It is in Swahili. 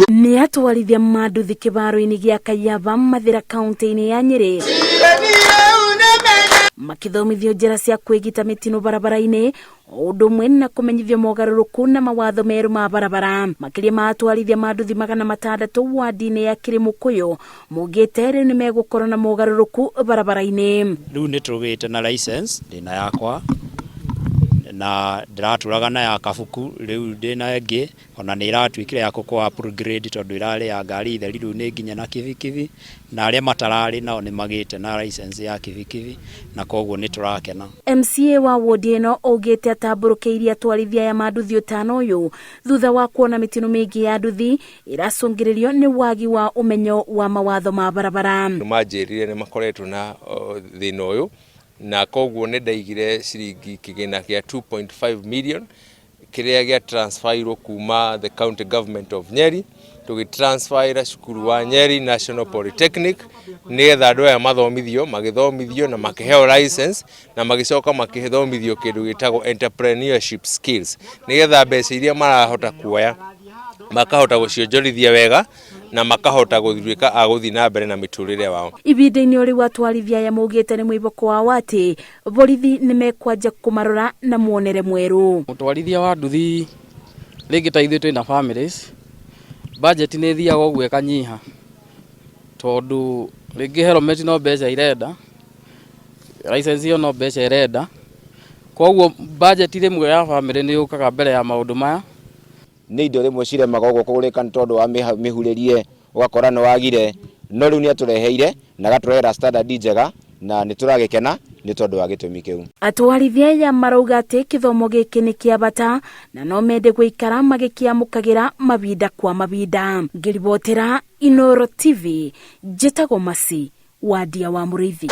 Nĩ atwarithia manduthi kĩbaro-inĩ gĩa Kayaba Mathira kaunti-inĩ ya Nyeri makĩthomithio njĩra cia kwĩgita mĩtino barabara-inĩ ũndũ ũmwe na kũmenyithio mogarũrũku na mawatho merũ ma barabara. Makĩria ma atwarithia manduthi 600 wadi-inĩ ya Kĩrĩmũkũyũ mugĩte rĩu nĩ megũkorwo na mogarũrũku barabara-inĩ. Rĩu nĩ tũgĩte na license ndĩna yakwa na ndiraturaga na ya kabuku rĩu ndĩna ĩngĩ ona nĩ iratuĩkire ya kũkwa upgrade tondũ irarĩ ya ngari theri rĩu nĩ nginya na kibikibi na arĩa matararĩ nao nĩ magĩte na license ya kibikibi na koguo nĩ tũrakena. MCA wa wodi ĩno augĩte atambũrũkĩirie atwarithia ya manduthi 5 ũyũ thutha wa kuona mĩtino mĩingĩ ya nduthi iracũngĩrĩrio nĩ wagi wa ũmenyo wa mawatho ma barabara. Manjĩrire nĩ makoretwo na thĩna ũyũ na koguo nĩ ndaigire ciringi kĩgĩna kĩa 2.5 million kĩrĩa gĩa transferirwo kuma the county government of Nyeri tũgĩtransferira cukuru wa Nyeri National Polytechnic nĩgetha andũ aya magĩthomithio na makĩheo license na magĩcoka makĩthomithio kĩndũ gĩtagwo entrepreneurship skills nĩgetha mbeca iria marahota kuoya makahota gũcionjorithia wega na makahota gũthiĩka agũthi na mbere na mĩtũrĩre wao. Ibinda-inĩ ũrĩ atwarithia ya mugĩte nĩ mwĩboko wao atĩ borithi nĩ mekwanja kũmarora na muonere mwerũ. Mũtwarithia wa nduthi rĩngĩ ta ithuĩ twĩna families budget nĩ thiaga ũguo ĩkanyiha tondũ rĩngĩ helmet no mbeca irenda license yo no mbeca irenda koguo budget rĩmwe ya family nĩ yũkaga mbere ya maũndũ maya. Nĩ indo rĩmwe ciremaga ũguo kũgũrĩka tondũ wa mĩhurĩrie ũgakora nĩ wagire no rĩu nĩ atũreheire na agatũrehera standard njega na nĩ tũragĩkena nĩ tondũ wa gĩtũmi kĩu. Atwarithia ya marauga atĩ gĩthomo gĩkĩ nĩ kĩa bata na no mende gũikara magĩkĩamũkagĩra mabinda kwa mabinda. Ngĩribotera Inooro TV njĩtagwo Masi wadia wa Mũrĩithi.